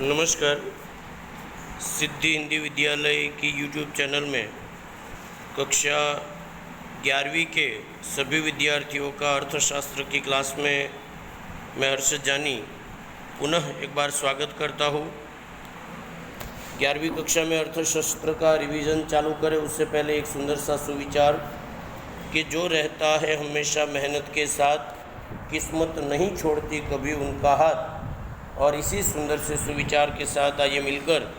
नमस्कार। सिद्धि हिंदी विद्यालय की यूट्यूब चैनल में कक्षा 11वीं के सभी विद्यार्थियों का अर्थशास्त्र की क्लास में मैं हर्षद जानी पुनः एक बार स्वागत करता हूँ। 11वीं कक्षा में अर्थशास्त्र का रिवीजन चालू करें उससे पहले एक सुंदर सा सुविचार कि जो रहता है हमेशा मेहनत के साथ, किस्मत नहीं छोड़ती कभी उनका हाथ। और इसी सुंदर से सुविचार के साथ आइए मिलकर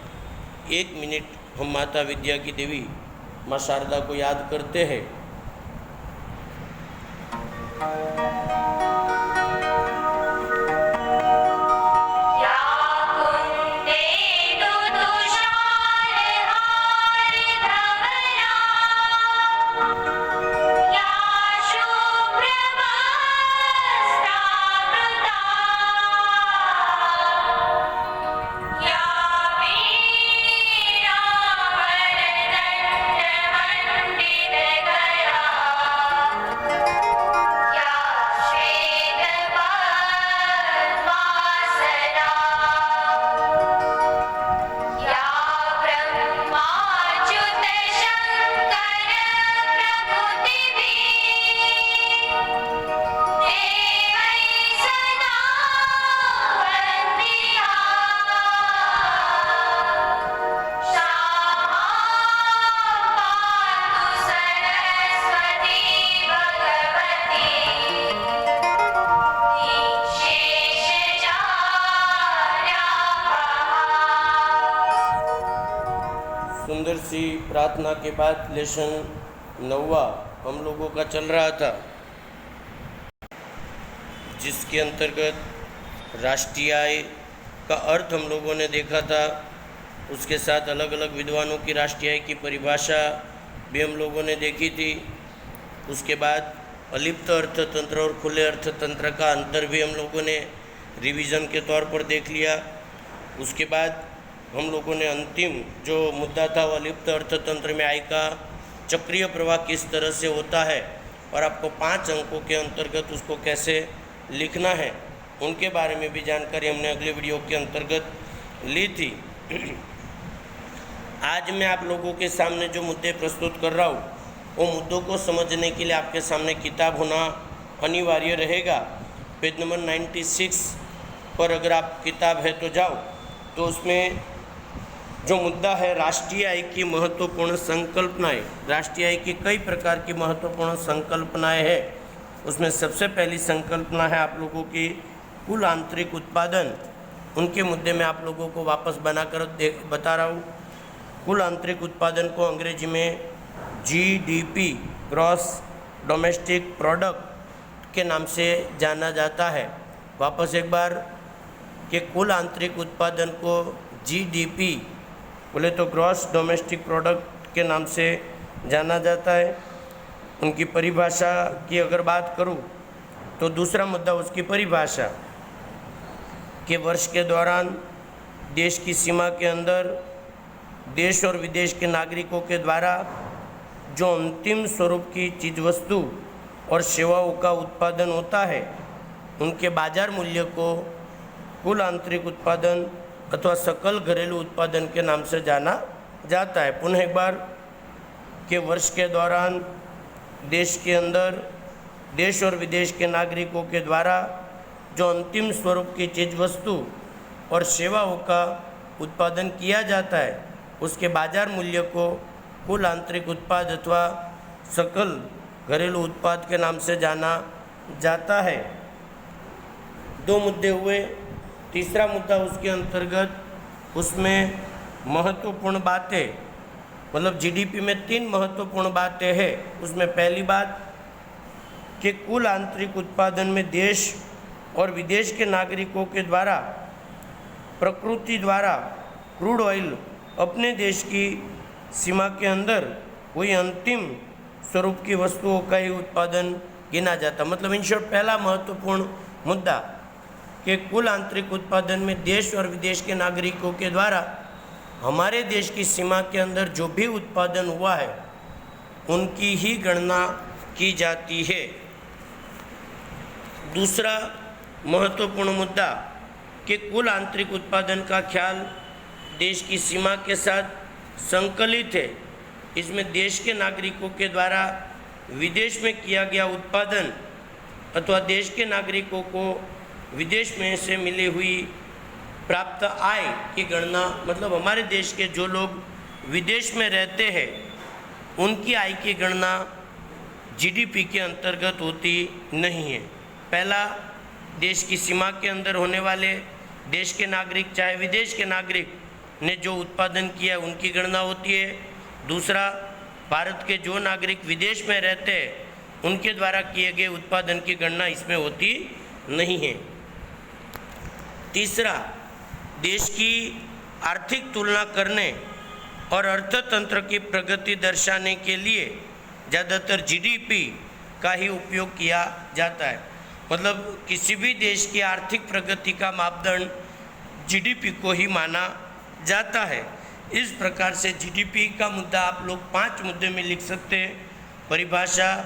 1 मिनट हम माता विद्या की देवी माँ शारदा को याद करते हैं। सुंदर सी प्रार्थना के बाद लेसन 9वां हम लोगों का चल रहा था, जिसके अंतर्गत राष्ट्रीय आय का अर्थ हम लोगों ने देखा था। उसके साथ अलग अलग विद्वानों की राष्ट्रीय आय की परिभाषा भी हम लोगों ने देखी थी। उसके बाद अलिप्त अर्थतंत्र और खुले अर्थतंत्र का अंतर भी हम लोगों ने रिवीजन के तौर पर देख लिया। उसके बाद हम लोगों ने अंतिम जो मुद्दा था वो अलिप्त अर्थतंत्र में आय का चक्रीय प्रवाह किस तरह से होता है और आपको 5 अंकों के अंतर्गत उसको कैसे लिखना है, उनके बारे में भी जानकारी हमने अगले वीडियो के अंतर्गत ली थी। आज मैं आप लोगों के सामने जो मुद्दे प्रस्तुत कर रहा हूँ वो मुद्दों को समझने के लिए आपके सामने किताब होना अनिवार्य रहेगा। पेज नंबर 96 पर अगर आप किताब है तो जाओ, तो उसमें जो मुद्दा है राष्ट्रीय आय की महत्वपूर्ण संकल्पनाएं, राष्ट्रीय आय की कई प्रकार की महत्वपूर्ण संकल्पनाएं हैं। उसमें सबसे पहली संकल्पना है आप लोगों की कुल आंतरिक उत्पादन। उनके मुद्दे में आप लोगों को वापस बनाकर बता रहा हूँ। कुल आंतरिक उत्पादन को अंग्रेजी में जीडीपी, ग्रॉस डोमेस्टिक प्रोडक्ट के नाम से जाना जाता है। वापस एक बार कि कुल आंतरिक उत्पादन को जीडीपी बोले तो ग्रॉस डोमेस्टिक प्रोडक्ट के नाम से जाना जाता है। उनकी परिभाषा की अगर बात करूं तो दूसरा मुद्दा उसकी परिभाषा कि वर्ष के दौरान देश की सीमा के अंदर देश और विदेश के नागरिकों के द्वारा जो अंतिम स्वरूप की चीज़ वस्तु और सेवाओं का उत्पादन होता है उनके बाजार मूल्य को कुल आंतरिक उत्पादन अथवा सकल घरेलू उत्पादन के नाम से जाना जाता है। पुनः एक बार कि वर्ष के दौरान देश के अंदर देश और विदेश के नागरिकों के द्वारा जो अंतिम स्वरूप की चीज़ वस्तु और सेवाओं का उत्पादन किया जाता है उसके बाजार मूल्य को कुल आंतरिक उत्पाद अथवा सकल घरेलू उत्पाद के नाम से जाना जाता है। 2 मुद्दे हुए। तीसरा मुद्दा उसके अंतर्गत उसमें महत्वपूर्ण बातें, मतलब जीडीपी में 3 महत्वपूर्ण बातें हैं। उसमें पहली बात कि कुल आंतरिक उत्पादन में देश और विदेश के नागरिकों के द्वारा प्रकृति द्वारा क्रूड ऑयल अपने देश की सीमा के अंदर कोई अंतिम स्वरूप की वस्तुओं का ही उत्पादन गिना जाता। मतलब इन शॉर्ट पहला महत्वपूर्ण मुद्दा कि कुल आंतरिक उत्पादन में देश और विदेश के नागरिकों के द्वारा हमारे देश की सीमा के अंदर जो भी उत्पादन हुआ है उनकी ही गणना की जाती है। दूसरा महत्वपूर्ण मुद्दा कि कुल आंतरिक उत्पादन का ख्याल देश की सीमा के साथ संकलित है। इसमें देश के नागरिकों के द्वारा विदेश में किया गया उत्पादन अथवा देश के नागरिकों को विदेश में से मिली हुई प्राप्त आय की गणना, मतलब हमारे देश के जो लोग विदेश में रहते हैं उनकी आय की गणना जीडीपी के अंतर्गत होती नहीं है। पहला, देश की सीमा के अंदर होने वाले देश के नागरिक चाहे विदेश के नागरिक ने जो उत्पादन किया है उनकी गणना होती है। दूसरा, भारत के जो नागरिक विदेश में रहते हैं उनके द्वारा किए गए उत्पादन की गणना इसमें होती नहीं है। तीसरा, देश की आर्थिक तुलना करने और अर्थतंत्र की प्रगति दर्शाने के लिए ज़्यादातर जीडीपी का ही उपयोग किया जाता है। मतलब किसी भी देश की आर्थिक प्रगति का मापदंड जीडीपी को ही माना जाता है। इस प्रकार से जीडीपी का मुद्दा आप लोग 5 मुद्दे में लिख सकते हैं। परिभाषा,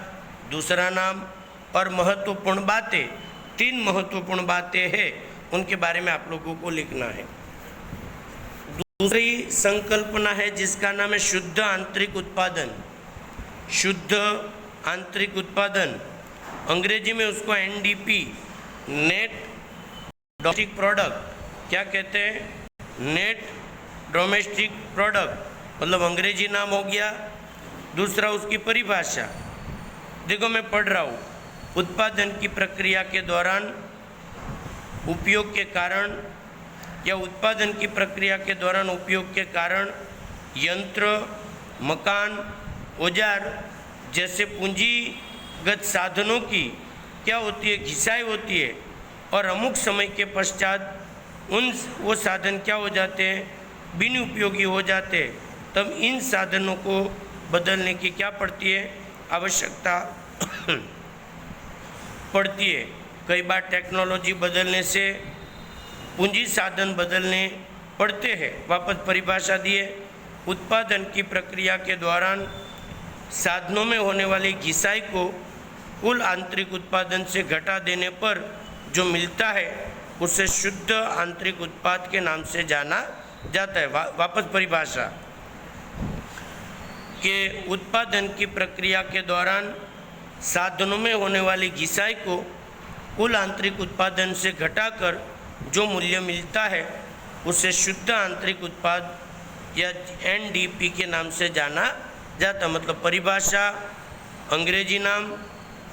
दूसरा नाम और महत्वपूर्ण बातें। 3 महत्वपूर्ण बातें हैं, उनके बारे में आप लोगों को लिखना है। दूसरी संकल्पना है जिसका नाम है शुद्ध आंतरिक उत्पादन। शुद्ध आंतरिक उत्पादन, अंग्रेजी में उसको एनडीपी, नेट डोमेस्टिक प्रोडक्ट क्या कहते हैं? नेट डोमेस्टिक प्रोडक्ट, मतलब अंग्रेजी नाम हो गया। दूसरा उसकी परिभाषा, देखो मैं पढ़ रहा हूँ, उत्पादन की प्रक्रिया के दौरान उपयोग के कारण या उत्पादन की प्रक्रिया के दौरान उपयोग के कारण यंत्र, मकान, औजार जैसे पूंजीगत साधनों की क्या होती है? घिसाई होती है और अमुक समय के पश्चात वो साधन क्या हो जाते हैं? बिन उपयोगी हो जाते हैं। तब इन साधनों को बदलने की क्या पड़ती है? आवश्यकता पड़ती है। कई बार टेक्नोलॉजी बदलने से पूंजी साधन बदलने पड़ते हैं। वापस परिभाषा दिए, उत्पादन की प्रक्रिया के दौरान साधनों में होने वाली घिसाई को कुल आंतरिक उत्पादन से घटा देने पर जो मिलता है उसे शुद्ध आंतरिक उत्पाद के नाम से जाना जाता है। वापस परिभाषा के उत्पादन की प्रक्रिया के दौरान साधनों में होने वाली घिसाई को कुल आंतरिक उत्पादन से घटाकर जो मूल्य मिलता है उसे शुद्ध आंतरिक उत्पाद या एनडीपी के नाम से जाना जाता। मतलब परिभाषा, अंग्रेजी नाम।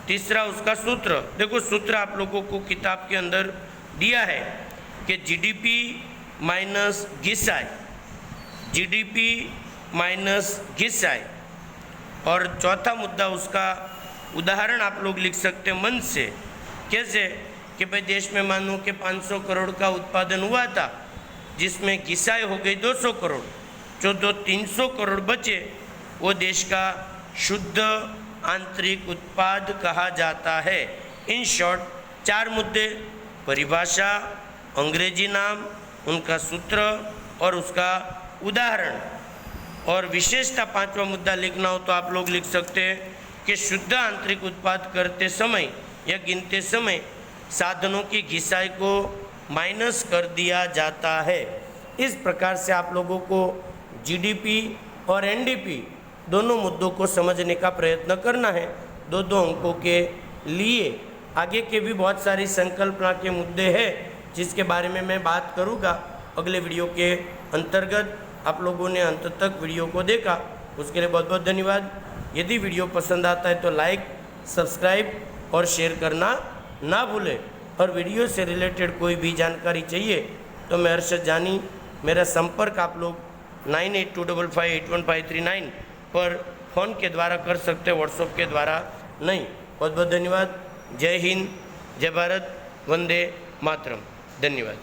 तीसरा उसका सूत्र, देखो सूत्र आप लोगों को किताब के अंदर दिया है कि जीडीपी माइनस घिसाई, जीडीपी माइनस घिसाई। और चौथा मुद्दा उसका उदाहरण आप लोग लिख सकते हैं मन से। कैसे? कि भाई देश में मानो कि 500 करोड़ का उत्पादन हुआ था जिसमें घिसाई हो गई 200 करोड़, जो 300 करोड़ बचे वो देश का शुद्ध आंतरिक उत्पाद कहा जाता है। इन शॉर्ट 4 मुद्दे, परिभाषा, अंग्रेजी नाम, उनका सूत्र और उसका उदाहरण। और विशेषता 5वां मुद्दा लिखना हो तो आप लोग लिख सकते हैं कि शुद्ध आंतरिक उत्पाद करते समय या गिनते समय साधनों की घिसाई को माइनस कर दिया जाता है। इस प्रकार से आप लोगों को जीडीपी और एनडीपी दोनों मुद्दों को समझने का प्रयत्न करना है 2-2 अंकों के लिए। आगे के भी बहुत सारी संकल्पना के मुद्दे हैं जिसके बारे में मैं बात करूँगा अगले वीडियो के अंतर्गत। आप लोगों ने अंत तक वीडियो को देखा उसके लिए बहुत बहुत धन्यवाद। यदि वीडियो पसंद आता है तो लाइक, सब्सक्राइब और शेयर करना ना भूलें। और वीडियो से रिलेटेड कोई भी जानकारी चाहिए तो मैं अर्शद जानी, मेरा संपर्क आप लोग 9825581539 पर फ़ोन के द्वारा कर सकते, व्हाट्सएप के द्वारा नहीं। बहुत बहुत धन्यवाद। जय हिंद, जय भारत, वंदे मातरम। धन्यवाद।